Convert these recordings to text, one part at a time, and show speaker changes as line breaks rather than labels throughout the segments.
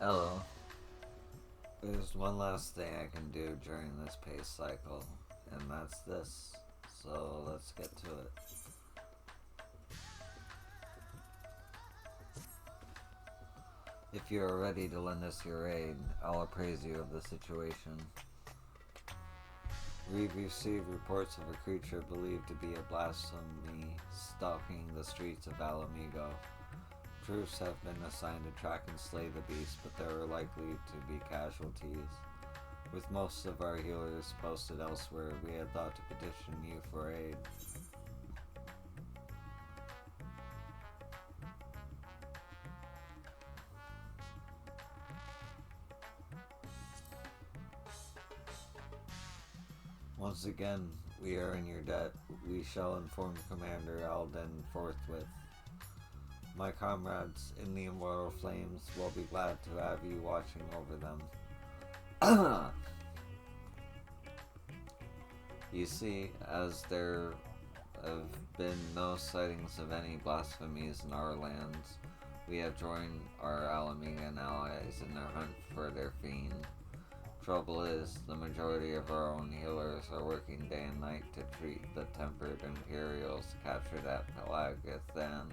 Hello. There's one last thing I can do during this pace cycle, and that's this. So let's get to it. If you are ready to lend us your aid, I'll appraise you of the situation. We've received reports of a creature believed to be a blasphemy stalking the streets of Alamigo. Troops have been assigned to track and slay the beast, but there are likely to be casualties. With most of our healers posted elsewhere, we had thought to petition you for aid. Once again, we are in your debt. We shall inform Commander Alden forthwith. My comrades in the Immortal Flames will be glad to have you watching over them. You see, as there have been no sightings of any blasphemies in our lands, we have joined our Alamigan allies in their hunt for their fiend. Trouble is, the majority of our own healers are working day and night to treat the tempered Imperials captured at Pelagathan.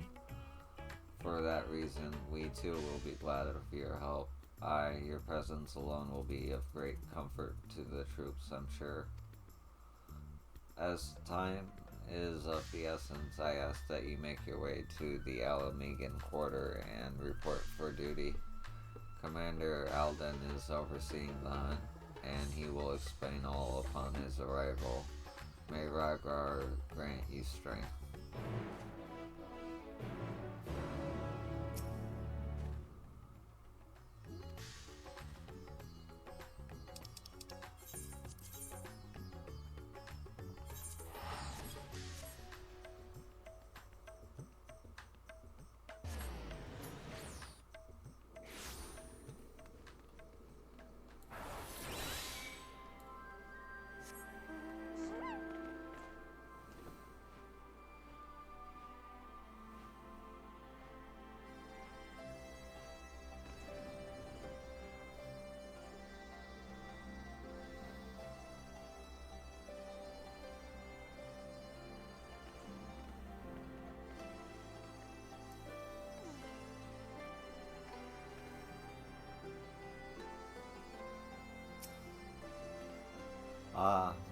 For that reason, we too will be glad of your help. Your presence alone will be of great comfort to the troops, I'm sure. As time is of the essence, I ask that you make your way to the Alamigan quarter and report for duty. Commander Alden is overseeing the hunt, and he will explain all upon his arrival. May Ragnar grant you strength.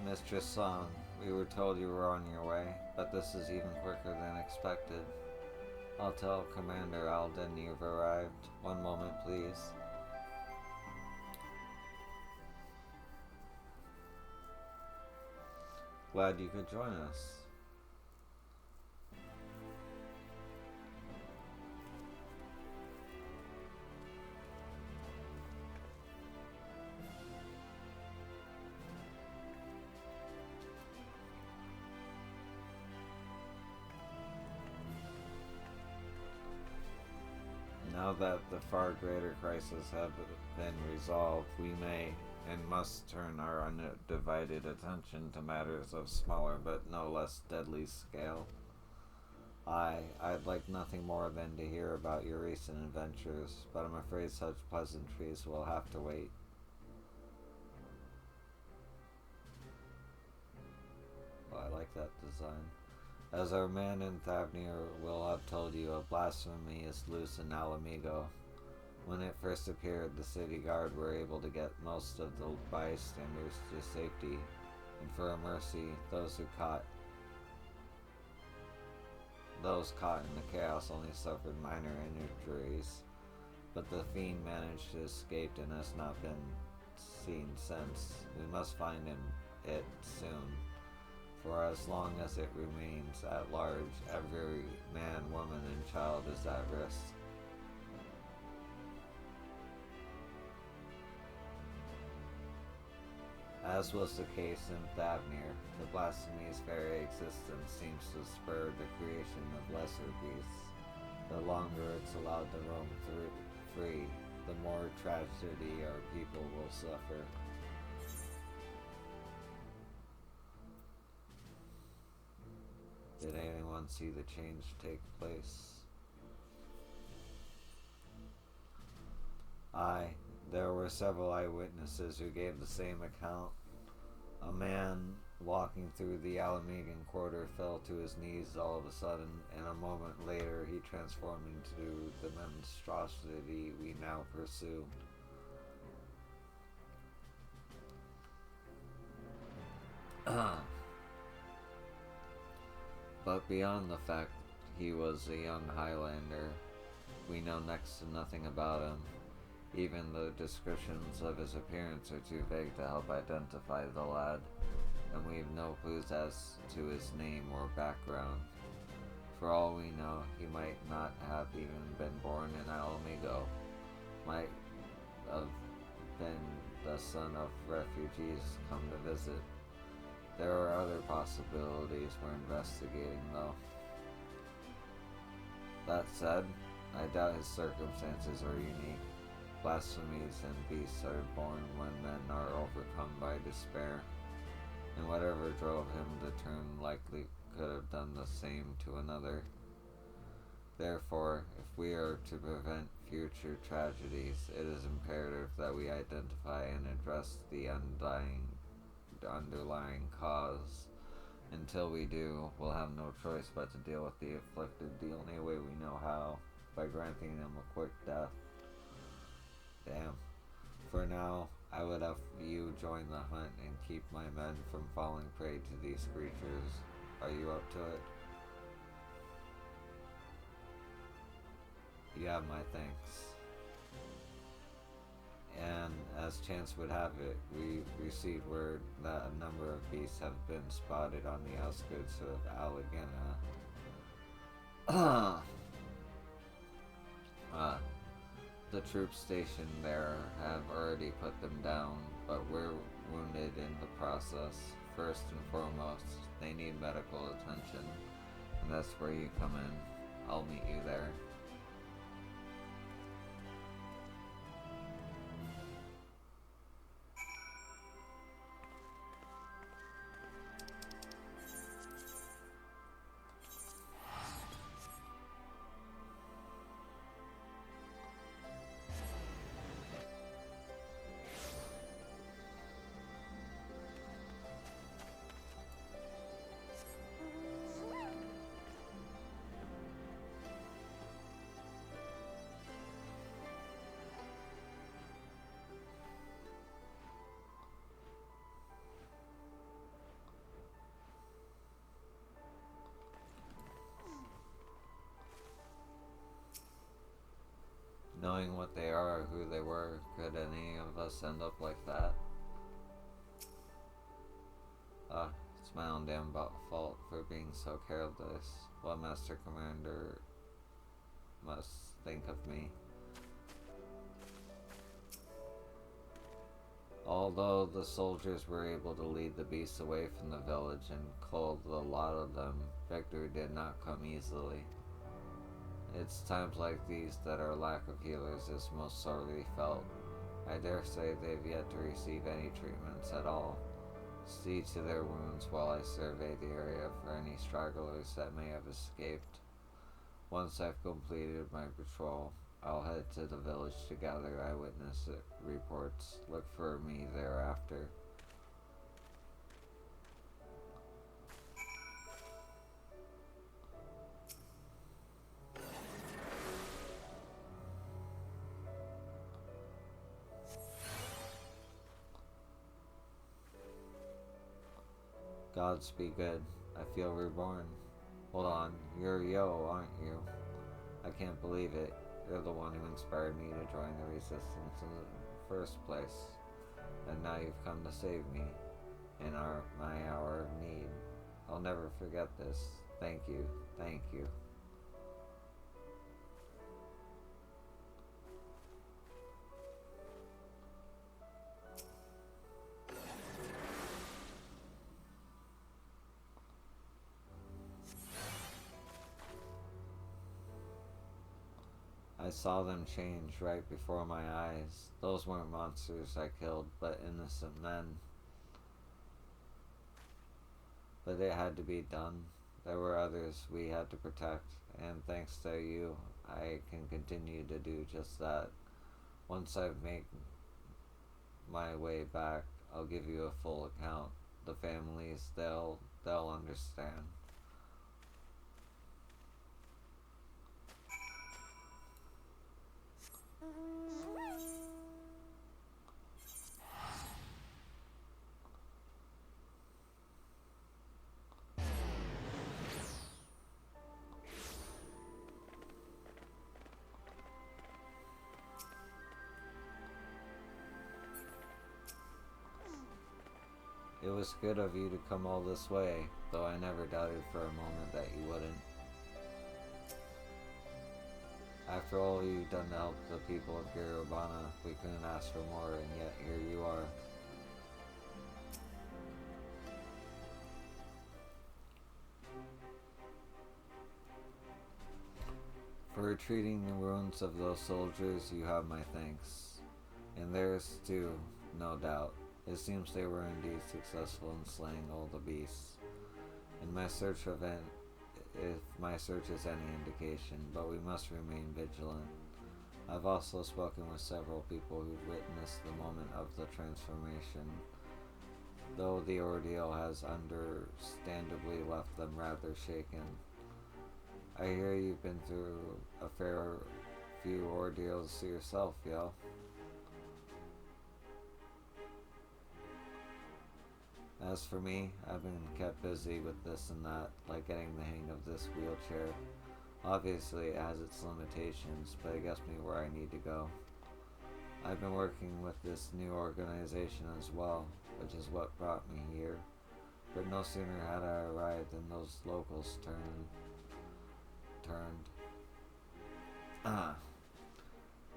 Mistress Song, we were told you were on your way, but this is even quicker than expected. I'll tell Commander Alden you've arrived. One moment, please. Glad you could join us. Now that the far greater crisis have been resolved, we may and must turn our undivided attention to matters of smaller but no less deadly scale. I'd like nothing more than to hear about your recent adventures, but I'm afraid such pleasantries will have to wait. Well, I like that design. As our man in Thavnir will have told you, a blasphemy is loose in Alamigo. When it first appeared, the city guard were able to get most of the bystanders to safety, and for a mercy, those caught in the chaos only suffered minor injuries. But the fiend managed to escape and has not been seen since. We must find it soon. For as long as it remains at large, every man, woman, and child is at risk. As was the case in Thavnir, the blasphemy's very existence seems to spur the creation of lesser beasts. The longer it's allowed to roam free, the more tragedy our people will suffer. Did anyone see the change take place? Aye, there were several eyewitnesses who gave the same account. A man walking through the Alamegan quarter fell to his knees all of a sudden, and a moment later he transformed into the monstrosity we now pursue. But beyond the fact he was a young Highlander, we know next to nothing about him. Even the descriptions of his appearance are too vague to help identify the lad, and we've no clues as to his name or background. For all we know, he might not have even been born in Alamigo, might have been the son of refugees come to visit. There are other possibilities we're investigating, though. That said, I doubt his circumstances are unique. Blasphemies and beasts are born when men are overcome by despair, and whatever drove him to turn likely could have done the same to another. Therefore, if we are to prevent future tragedies, it is imperative that we identify and address the underlying cause. Until we do, we'll have no choice but to deal with the afflicted the only way we know how, by granting them a quick death. Damn. For now, I would have you join the hunt and keep my men from falling prey to these creatures. Are you up to it? You have my thanks. And as chance would have it, we received word that a number of beasts have been spotted on the outskirts of Allegheny. The troops stationed there have already put them down, but we're wounded in the process. First and foremost, they need medical attention, and that's where you come in. I'll meet you there. Knowing what they are or who they were, could any of us end up like that? It's my own damn fault for being so careless. What Master Commander must think of me. Although the soldiers were able to lead the beasts away from the village and cull the lot of them, victory did not come easily. It's times like these that our lack of healers is most sorely felt. I dare say they've yet to receive any treatments at all. See to their wounds while I survey the area for any stragglers that may have escaped. Once I've completed my patrol, I'll head to the village to gather eyewitness reports. Look for me thereafter. Gods be good. I feel reborn. Hold on, you're Yo, aren't you? I can't believe it. You're the one who inspired me to join the resistance in the first place. And now you've come to save me in my hour of need. I'll never forget this. Thank you. Thank you. I saw them change right before my eyes. Those weren't monsters I killed, but innocent men. But it had to be done. There were others we had to protect, and thanks to you, I can continue to do just that. Once I make my way back, I'll give you a full account. The families, they'll understand. It was good of you to come all this way, though I never doubted for a moment that you wouldn't. After all you've done to help the people of Garibana, we couldn't ask for more, and yet here you are. For retreating the wounds of those soldiers, you have my thanks. And theirs too, no doubt. It seems they were indeed successful in slaying all the beasts. In my search of if my search is any indication, but we must remain vigilant. I've also spoken with several people who've witnessed the moment of the transformation, though the ordeal has understandably left them rather shaken. I hear you've been through a fair few ordeals yourself, yo. As for me, I've been kept busy with this and that, like getting the hang of this wheelchair. Obviously, it has its limitations, but it gets me where I need to go. I've been working with this new organization as well, which is what brought me here. But no sooner had I arrived than those locals turned.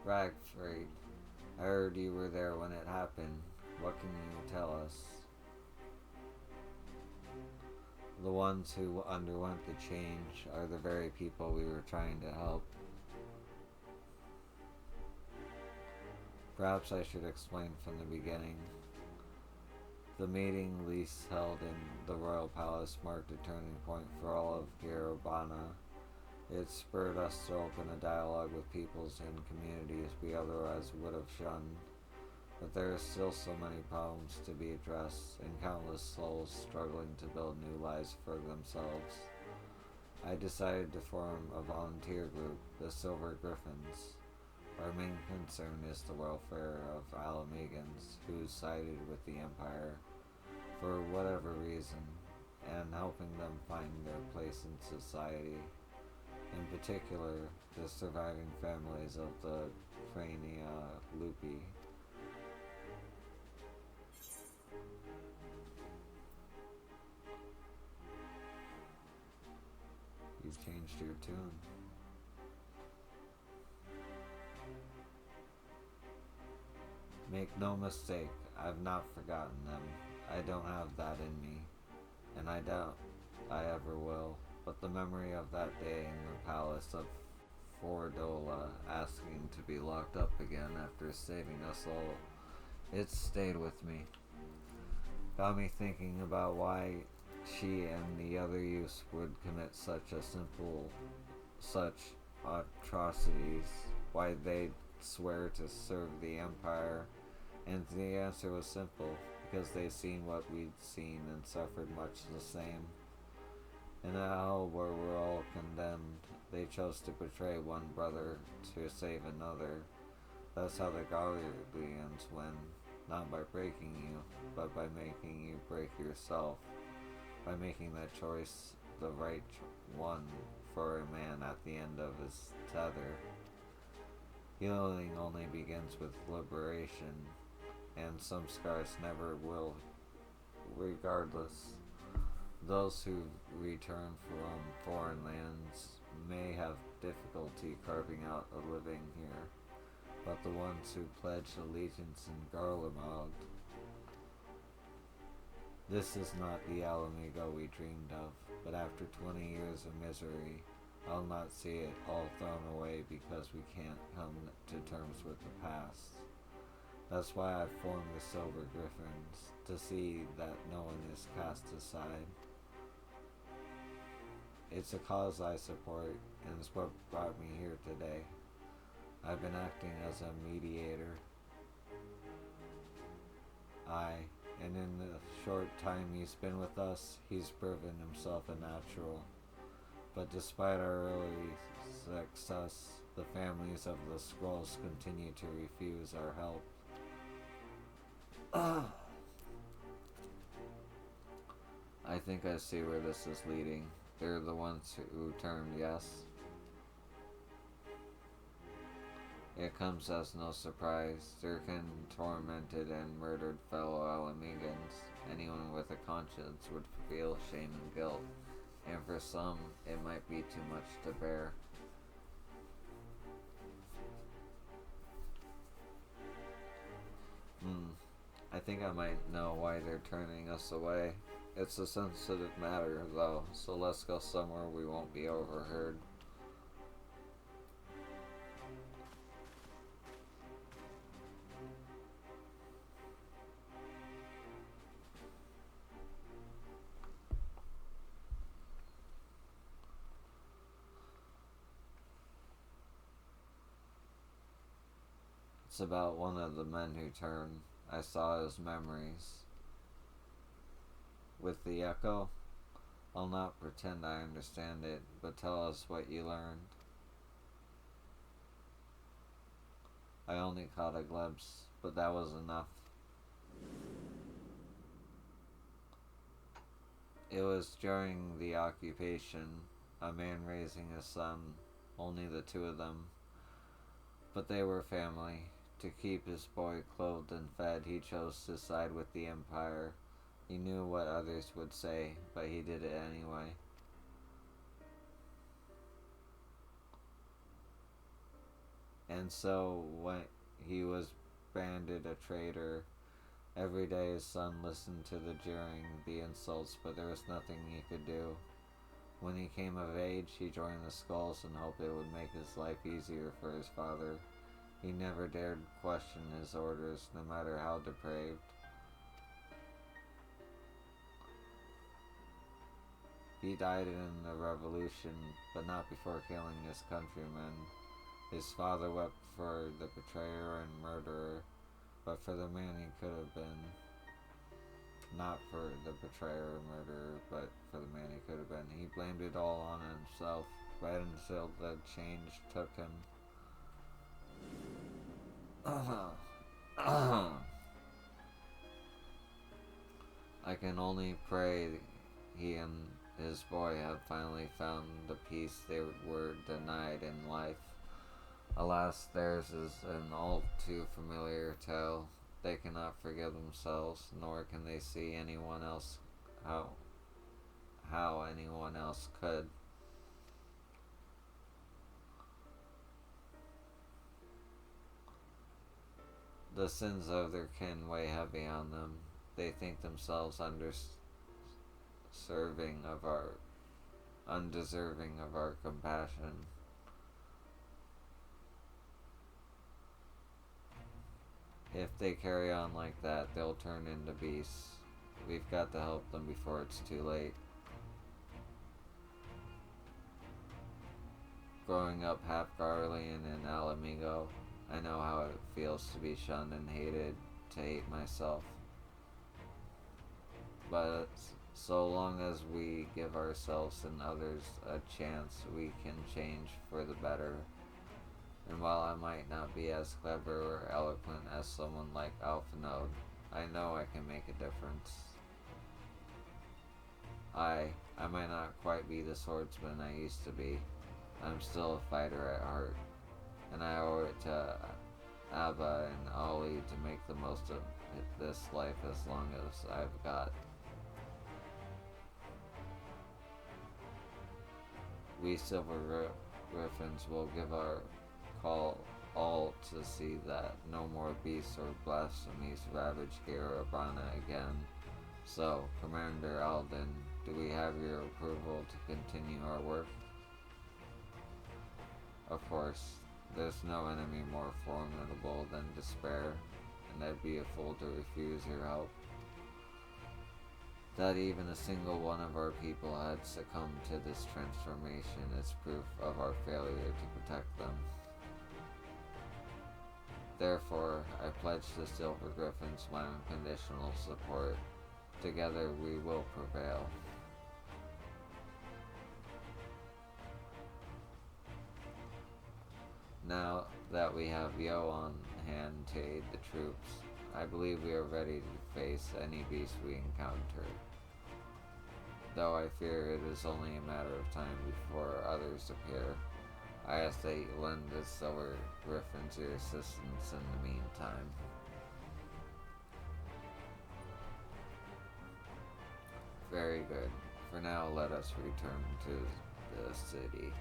Ragfried, I heard you were there when it happened. What can you tell us? The ones who underwent the change are the very people we were trying to help. Perhaps I should explain from the beginning. The meeting Lise held in the royal palace marked a turning point for all of Garibana. It spurred us to open a dialogue with peoples and communities we otherwise would have shunned. But there are still so many problems to be addressed, and countless souls struggling to build new lives for themselves. I decided to form a volunteer group, the Silver Griffins. Our main concern is the welfare of Alamegans who sided with the Empire for whatever reason, and helping them find their place in society. In particular, the surviving families of the Crania Lupi. You've changed your tune. Make no mistake, I've not forgotten them. I don't have that in me, and I doubt I ever will. But the memory of that day in the palace of Fordola asking to be locked up again after saving us all, it stayed with me. Got me thinking about why she and the other youths would commit such atrocities, why they'd swear to serve the Empire, and the answer was simple, because they'd seen what we'd seen and suffered much the same. In a hell where we're all condemned, they chose to betray one brother to save another. That's how the Gallians win, not by breaking you, but by making you break yourself, by making that choice the right one for a man at the end of his tether. Healing only begins with liberation, and some scars never will. Regardless, those who return from foreign lands may have difficulty carving out a living here, but the ones who pledge allegiance in Garlemald, this is not the Alamigo we dreamed of, but after 20 years of misery, I'll not see it all thrown away because we can't come to terms with the past. That's why I formed the Silver Griffins, to see that no one is cast aside. It's a cause I support, and it's what brought me here today. I've been acting as a mediator. And in the short time he's been with us, he's proven himself a natural. But despite our early success, the families of the Skrulls continue to refuse our help. I think I see where this is leading. They're the ones who turned yes. It comes as no surprise. Durkin tormented and murdered fellow Alamegans. Anyone with a conscience would feel shame and guilt, and for some, it might be too much to bear. I think I might know why they're turning us away. It's a sensitive matter, though, so let's go somewhere we won't be overheard. It's about one of the men who turned. I saw his memories. With the echo, I'll not pretend I understand it, but tell us what you learned. I only caught a glimpse, but that was enough. It was during the occupation, a man raising his son, only the two of them. But they were family. To keep his boy clothed and fed, he chose to side with the Empire. He knew what others would say, but he did it anyway. And so, when he was branded a traitor, every day his son listened to the jeering, the insults, but there was nothing he could do. When he came of age, he joined the Skrulls and hoped it would make his life easier for his father. He never dared question his orders, no matter how depraved. He died in the revolution, but not before killing his countrymen. His father wept for the betrayer and murderer, but for the man he could have been. Not for the betrayer or murderer, but for the man he could have been. He blamed it all on himself, right until the change took him. I can only pray he and his boy have finally found the peace they were denied in life. Alas, theirs is an all too familiar tale. They cannot forgive themselves, nor can they see anyone else how anyone else could. The sins of their kin weigh heavy on them. They think themselves undeserving of our compassion. If they carry on like that, they'll turn into beasts. We've got to help them before it's too late. Growing up half Garlean in Alamigo, I know how it feels to be shunned and hated, to hate myself. But so long as we give ourselves and others a chance, we can change for the better. And while I might not be as clever or eloquent as someone like Alphanode, I know I can make a difference. I might not quite be the swordsman I used to be. I'm still a fighter at heart, and I owe it to Abba and Ollie to make the most of this life as long as I've got. We Silver Griffins will give our call all to see that no more beasts or blasphemies ravage Garabana again. So, Commander Alden, do we have your approval to continue our work? Of course, there's no enemy more formidable than despair, and I'd be a fool to refuse your help. That even a single one of our people had succumbed to this transformation is proof of our failure to protect them. Therefore, I pledge the Silver Griffins my unconditional support. Together we will prevail. Now that we have Yo on hand to aid the troops, I believe we are ready to face any beast we encounter. Though I fear it is only a matter of time before others appear, I ask that you lend the Silver Griffins your assistance in the meantime. Very good. For now, let us return to the city.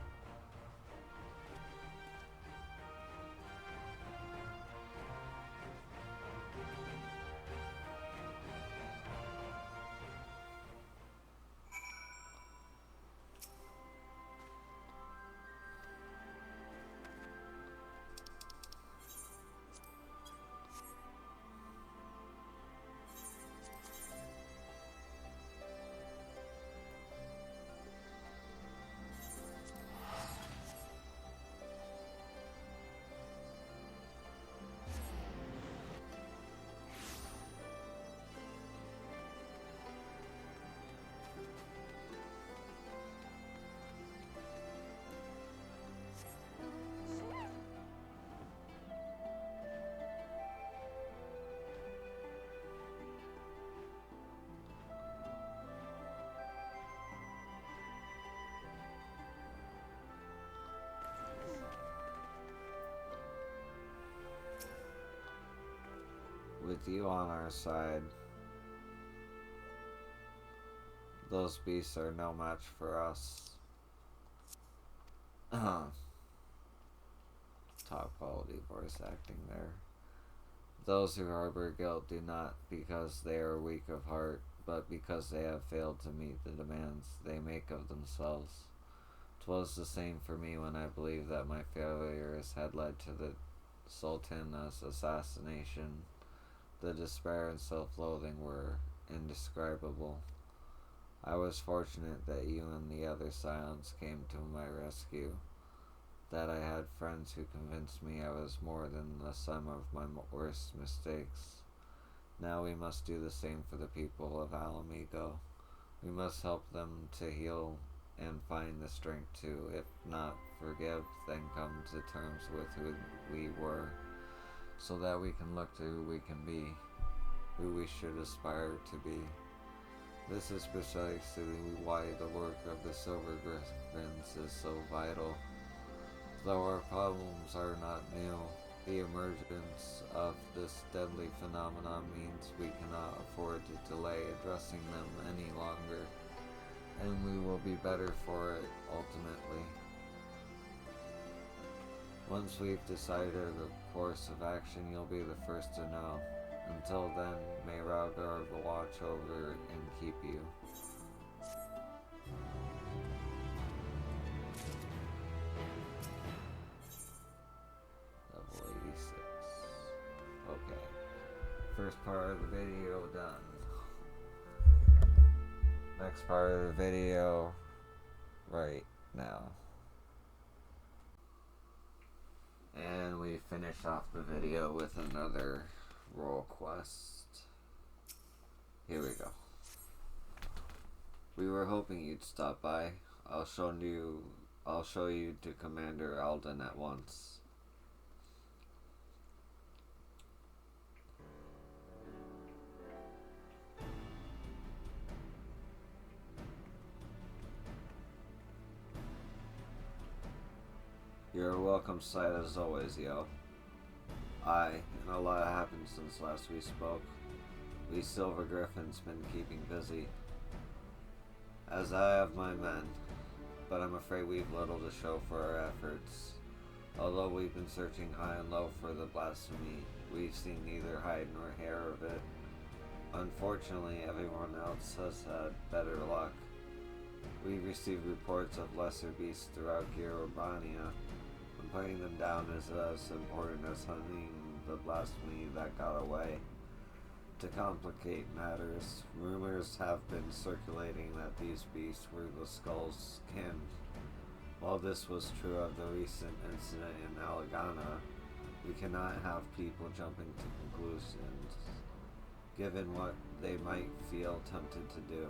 With you on our side, those beasts are no match for us. Top quality voice acting there. Those who harbor guilt do not because they are weak of heart, but because they have failed to meet the demands they make of themselves. 'Twas the same for me when I believed that my failures had led to the Sultana's assassination. The despair and self-loathing were indescribable. I was fortunate that you and the other Scions came to my rescue, that I had friends who convinced me I was more than the sum of my worst mistakes. Now we must do the same for the people of Alamigo. We must help them to heal and find the strength to, if not forgive, then come to terms with who we were, so that we can look to who we can be, who we should aspire to be. This is precisely why the work of the Silver Griffins is so vital. Though our problems are not new, the emergence of this deadly phenomenon means we cannot afford to delay addressing them any longer, and we will be better for it ultimately. Once we've decided a course of action, you'll be the first to know. Until then, may Ralgarg watch over and keep you. Level 86. Okay. First part of the video done. Next part of the video right now. And we finish off the video with another role quest. Here we go. We were hoping you'd stop by. I'll show you to Commander Alden at once. You're a welcome sight as always, yo. And a lot happened since last we spoke. We Silver Griffins been keeping busy, as I have my men, but I'm afraid we've little to show for our efforts. Although we've been searching high and low for the blasphemy, we've seen neither hide nor hair of it. Unfortunately, everyone else has had better luck. We've received reports of lesser beasts throughout Girobania, and putting them down is as important as hunting the blasphemy that got away. To complicate matters, rumors have been circulating that these beasts were the Skull's kin. While this was true of the recent incident in Alagana, We cannot have people jumping to conclusions given what they might feel tempted to do.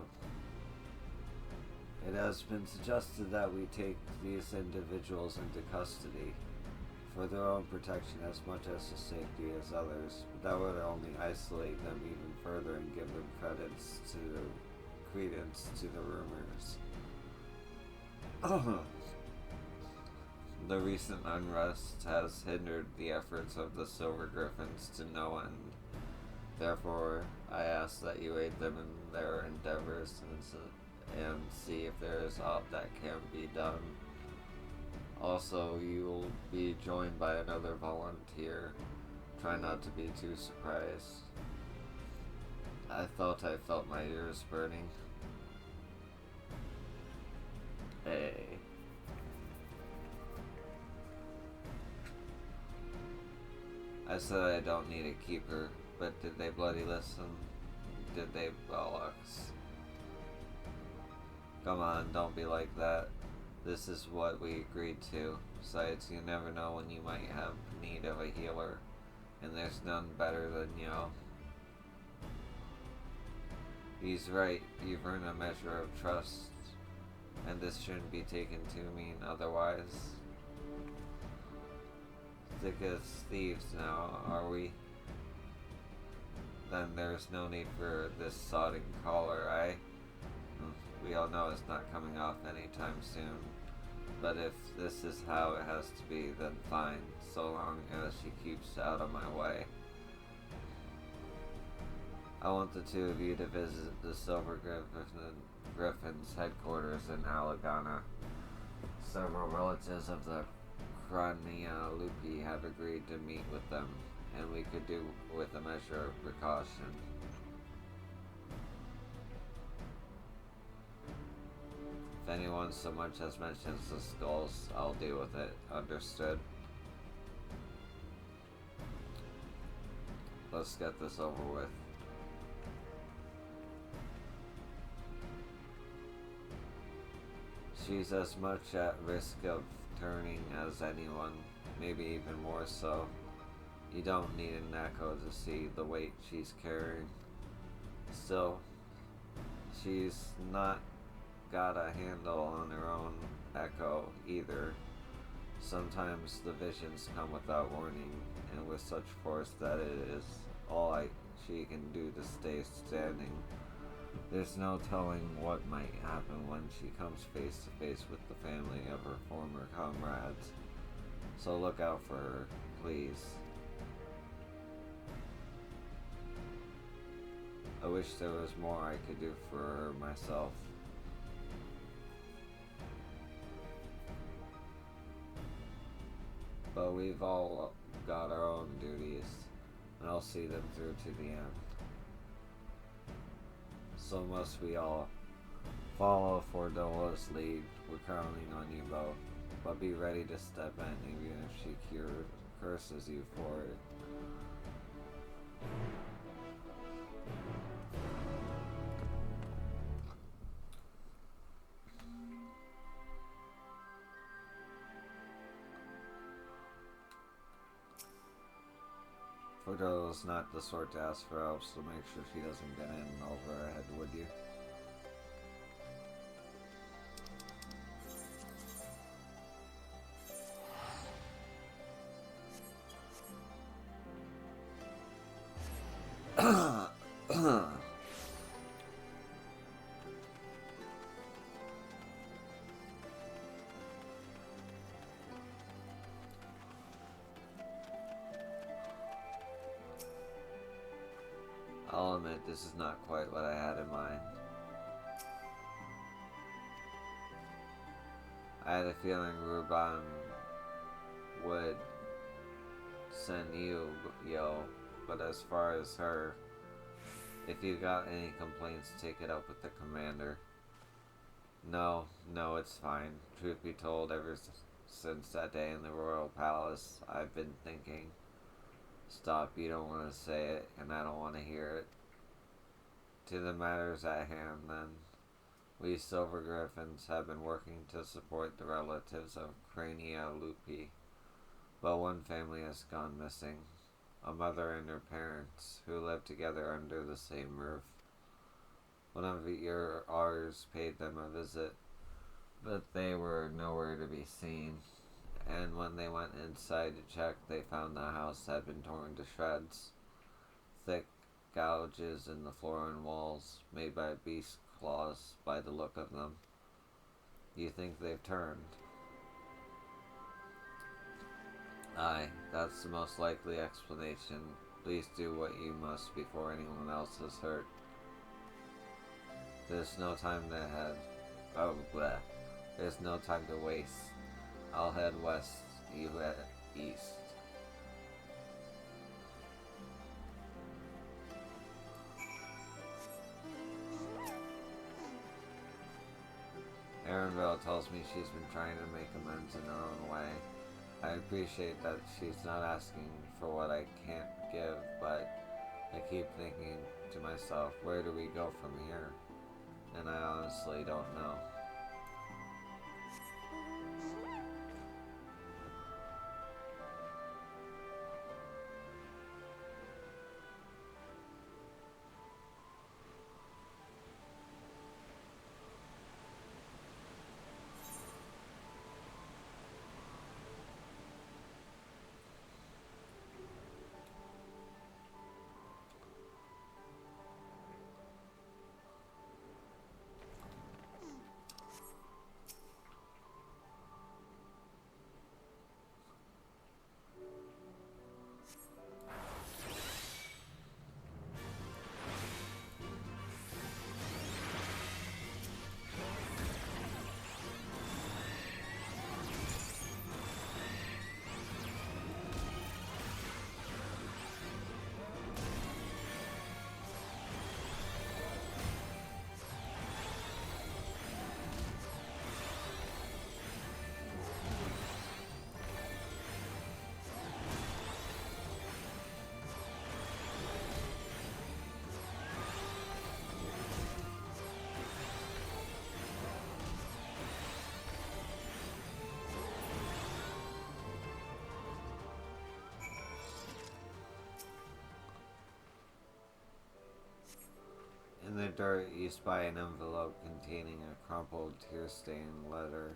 It has been suggested that we take these individuals into custody for their own protection as much as the safety as others, but that would only isolate them even further and give them credence to the rumors. The recent unrest has hindered the efforts of the Silver Griffins to no end. Therefore, I ask that you aid them in their endeavors and see if there is aught that can be done. Also, you will be joined by another volunteer. Try not to be too surprised. I thought I felt my ears burning. Hey. I said I don't need a keeper, but did they bloody listen? Did they bollocks? Come on, don't be like that. This is what we agreed to. Besides, you never know when you might have need of a healer, and there's none better than you. He's right, you've earned a measure of trust, and this shouldn't be taken to mean otherwise. Thick as thieves now, are we? Then there's no need for this sodding collar, we all know it's not coming off anytime soon. But if this is how it has to be, then fine, so long as she keeps out of my way. I want the two of you to visit the Silver Griffin's headquarters in Alagana. Several relatives of the Crania Lupi have agreed to meet with them, and we could do with a measure of precaution. If anyone so much as mentions the skulls, I'll deal with it. Understood? Let's get this over with. She's as much at risk of turning as anyone, maybe even more so. You don't need an echo to see the weight she's carrying. Still, she's not got a handle on her own echo either. Sometimes the visions come without warning, and with such force that it is all she can do to stay standing. There's no telling what might happen when she comes face to face with the family of her former comrades. So look out for her, please. I wish there was more I could do for her myself. But we've all got our own duties, and I'll see them through to the end. So must we all follow Fordola's lead. We're counting on you both, but be ready to step in even if she curses you for it. Fordola's not the sort to ask for help, so make sure she doesn't get in over her head, would you? I'll admit this is not quite what I had in mind. I had a feeling Ruban would send you, but as far as her, if you got any complaints, take it up with the commander. No, it's fine. Truth be told, ever since that day in the Royal Palace, I've been thinking, stop, you don't want to say it, and I don't want to hear it. To the matters at hand, then. We Silver Griffins have been working to support the relatives of Crania Lupi, But one family has gone missing. A mother and her parents who lived together under the same roof. One of your ours paid them a visit, but they were nowhere to be seen. And when they went inside to check, they found the house had been torn to shreds. Thick gouges in the floor and walls, made by beast claws by the look of them. You think they've turned? Aye, that's the most likely explanation. Please do what you must before anyone else is hurt. There's no time to head. Oh, bleh. There's no time to waste. I'll head west, you head east. Erinville tells me she's been trying to make amends in her own way. I appreciate that she's not asking for what I can't give, but I keep thinking to myself, where do we go from here? And I honestly don't know. In the dirt, you spy an envelope containing a crumpled, tear-stained letter.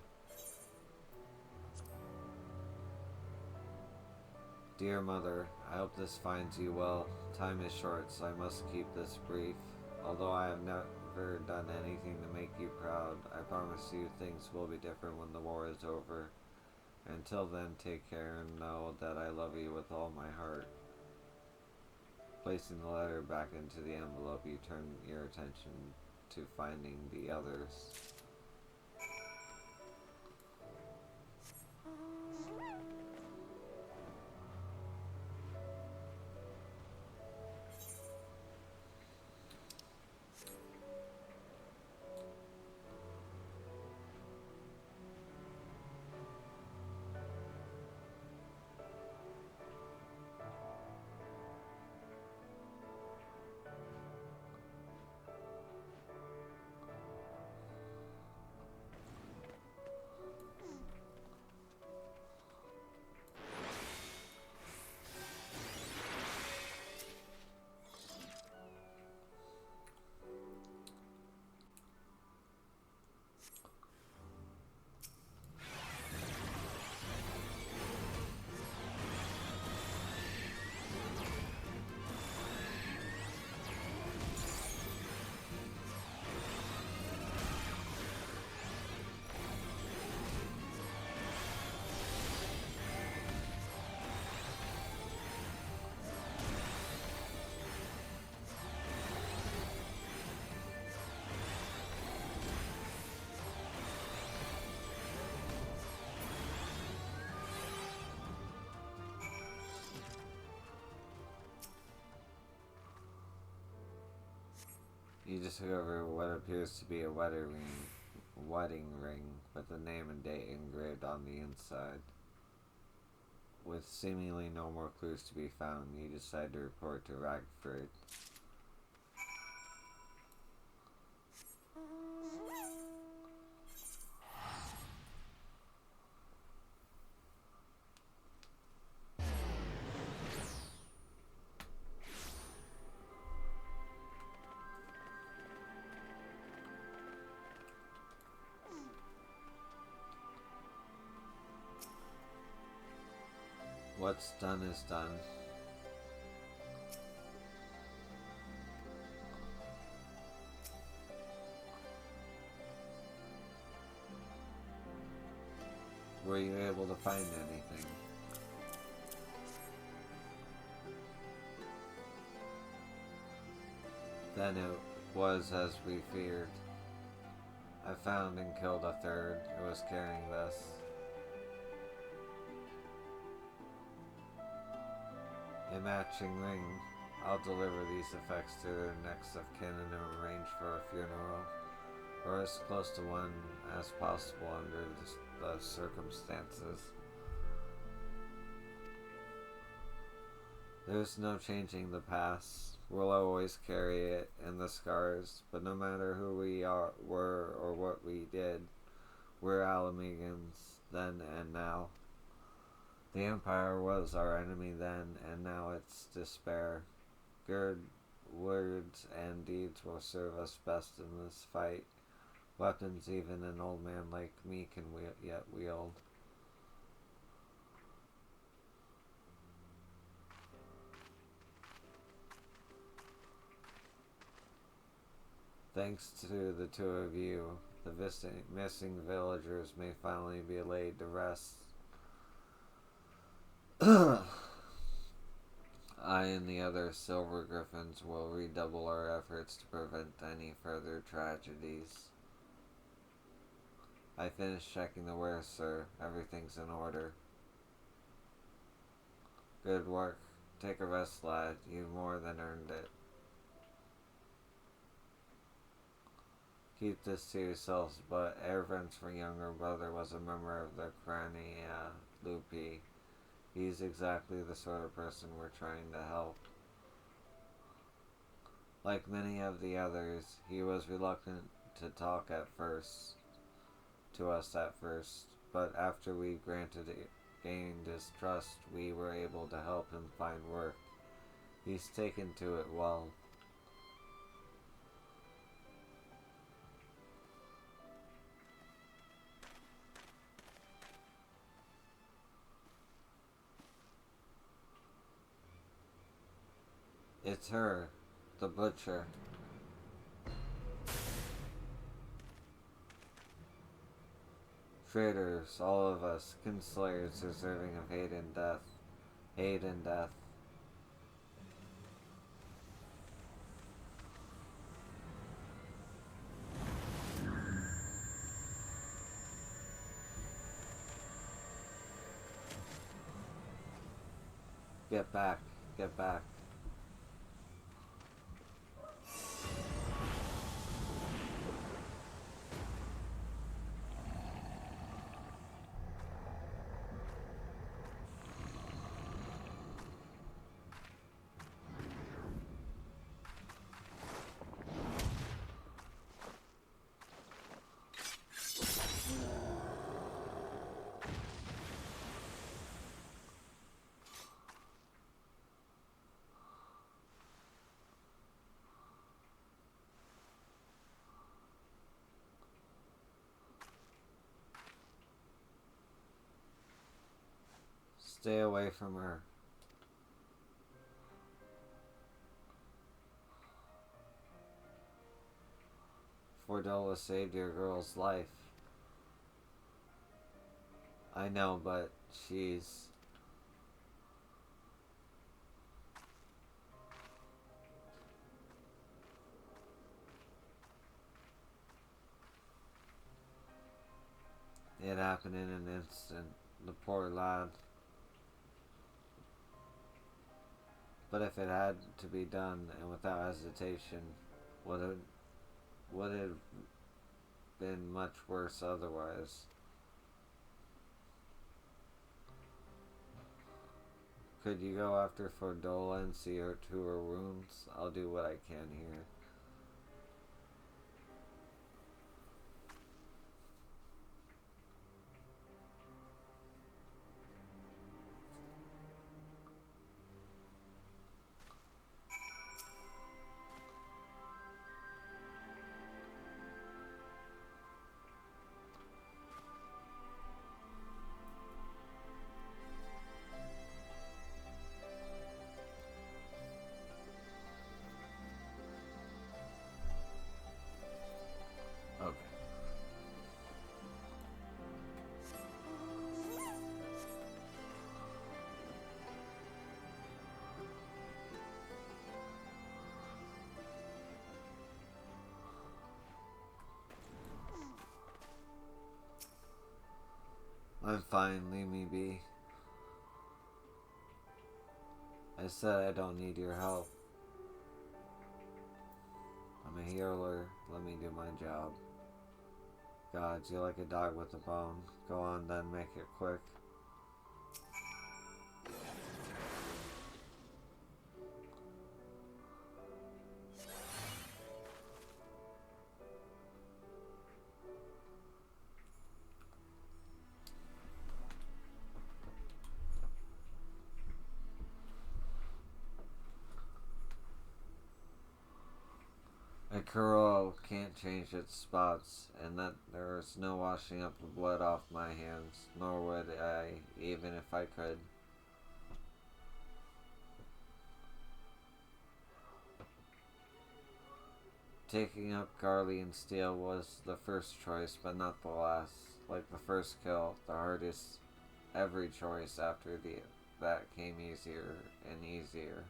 Dear Mother, I hope this finds you well. Time is short, so I must keep this brief. Although I have never done anything to make you proud, I promise you things will be different when the war is over. Until then, take care and know that I love you with all my heart. Placing the letter back into the envelope, you turn your attention to finding the others. You discover what appears to be a wedding ring with the name and date engraved on the inside. With seemingly no more clues to be found, you decide to report to Ragford. What's done is done. Were you able to find anything? Then it was as we feared. I found and killed a third. It was carrying this. A matching ring. I'll deliver these effects to their next of kin and arrange for a funeral, or as close to one as possible under the circumstances. There's no changing the past. We'll always carry it and the scars, but no matter who we were or what we did, we're Alamegans then and now. The Empire was our enemy then, and now it's despair. Good words and deeds will serve us best in this fight. Weapons even an old man like me can yet wield. Thanks to the two of you, the missing villagers may finally be laid to rest. I and the other Silver Griffins will redouble our efforts to prevent any further tragedies. I finished checking the wares, sir. Everything's in order. Good work. Take a rest, lad. You've more than earned it. Keep this to yourselves, but Ervin's younger brother was a member of the Crania Lupi. He's exactly the sort of person we're trying to help. Like many of the others, he was reluctant to talk to us at first, but after we gained his trust, we were able to help him find work. He's taken to it well. It's her, the butcher. Traitors, all of us, kinslayers deserving of hate and death. Hate and death. Get back, get back. Stay away from her. Fordola saved your girl's life. I know, but she's... It happened in an instant. The poor lad. But if it had to be done, and without hesitation, would have been much worse otherwise. Could you go after Fordola and see her to her wounds? I'll do what I can here. I'm fine, leave me be. I said I don't need your help. I'm a healer, let me do my job. God, you're like a dog with a bone. Go on then, make it quick. A curl can't change its spots, and that there is no washing up the blood off my hands, nor would I, even if I could. Taking up Garlean steel was the first choice, but not the last. Like the first kill, the hardest every choice after that came easier and easier,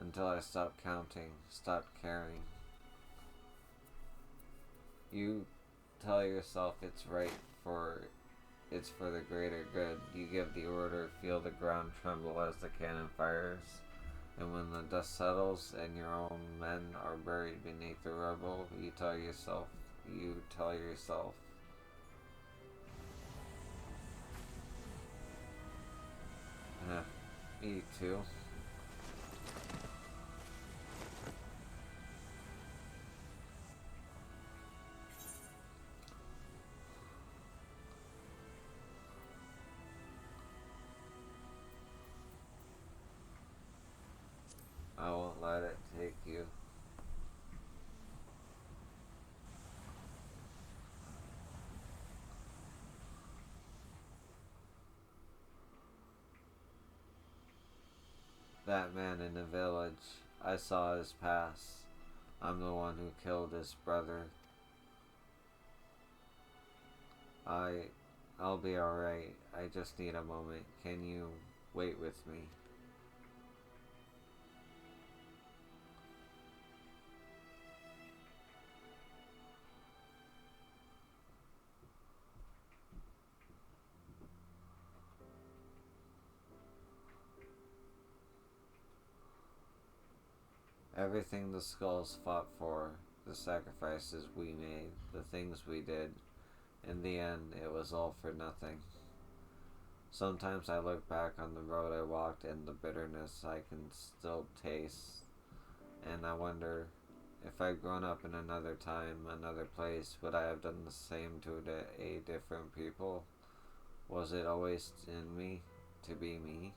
until I stopped counting, stopped caring. You tell yourself it's for the greater good. You give the order, feel the ground tremble as the cannon fires, and when the dust settles and your own men are buried beneath the rubble, you tell yourself, me too. I won't let it take you. That man in the village, I saw his pass. I'm the one who killed his brother. I'll be alright. I just need a moment. Can you wait with me? Everything the skulls fought for, the sacrifices we made, the things we did, in the end, it was all for nothing. Sometimes I look back on the road I walked and the bitterness I can still taste, and I wonder, if I'd grown up in another time, another place, would I have done the same to a different people? Was it always in me to be me?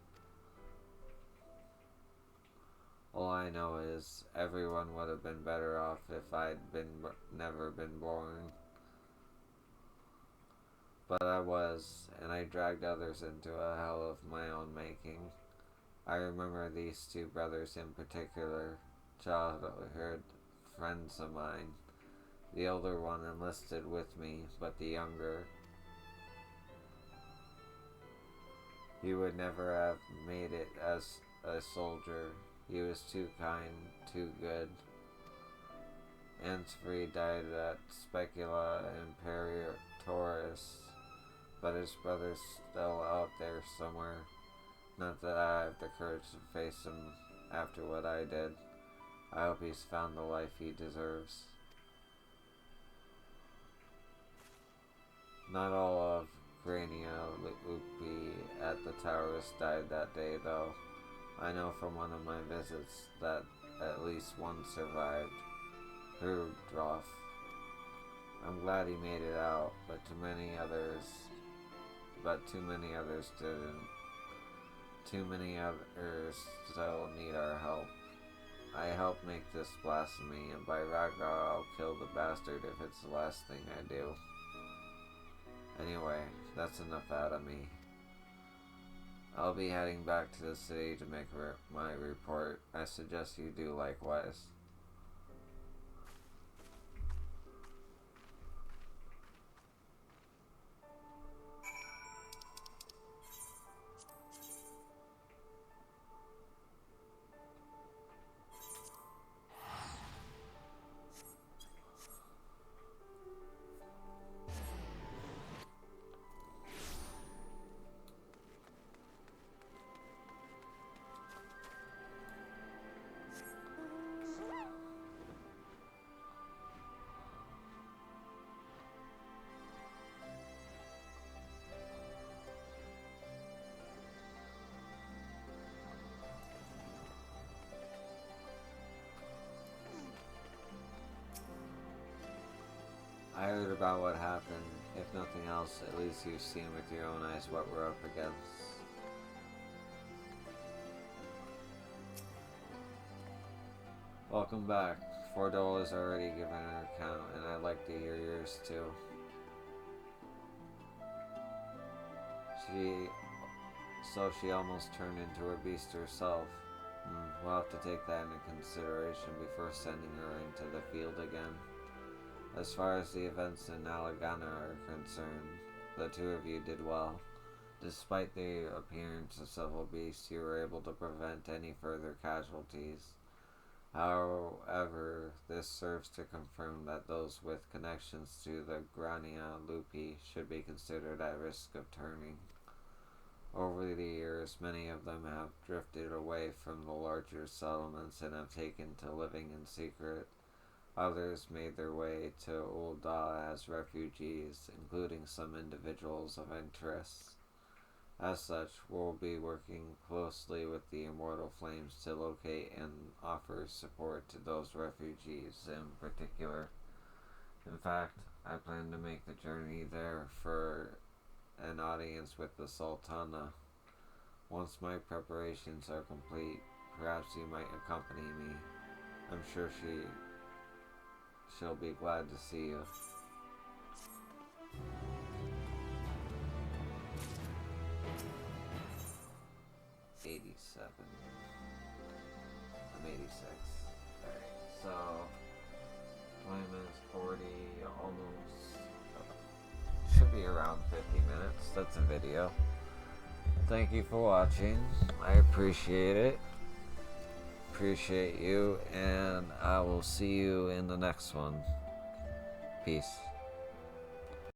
All I know is everyone would have been better off if never been born. But I was, and I dragged others into a hell of my own making. I remember these two brothers in particular, childhood friends of mine. The older one enlisted with me, but the younger, he would never have made it as a soldier. He was too kind, too good. Ansfree died at Specula Imperatoris, but his brother's still out there somewhere. Not that I have the courage to face him after what I did. I hope he's found the life he deserves. Not all of Grania Lupi at the towers died that day, though. I know from one of my visits that at least one survived. Herdroff. I'm glad he made it out, but too many others didn't. Too many others still need our help. I help make this blasphemy, and by Ragnar I'll kill the bastard if it's the last thing I do. Anyway, that's enough out of me. I'll be heading back to the city to make my report. I suggest you do likewise. I heard about what happened. If nothing else, at least you've seen with your own eyes what we're up against. Welcome back. Fordell has already given her account, and I'd like to hear yours too. She almost turned into a beast herself. We'll have to take that into consideration before sending her into the field again. As far as the events in Alagana are concerned, the two of you did well. Despite the appearance of several beasts, you were able to prevent any further casualties. However, this serves to confirm that those with connections to the Grania Lupi should be considered at risk of turning. Over the years, many of them have drifted away from the larger settlements and have taken to living in secret. Others made their way to Ul'dah as refugees, including some individuals of interest. As such, we'll be working closely with the Immortal Flames to locate and offer support to those refugees in particular. In fact, I plan to make the journey there for an audience with the Sultana. Once my preparations are complete, perhaps you might accompany me. I'm sure she'll be glad to see you. I'm 86. Alright, so 20 minutes, 40, almost. Should be around 50 minutes. That's a video. Thank you for watching. I appreciate it. Appreciate you, and I will see you in the next one. Peace.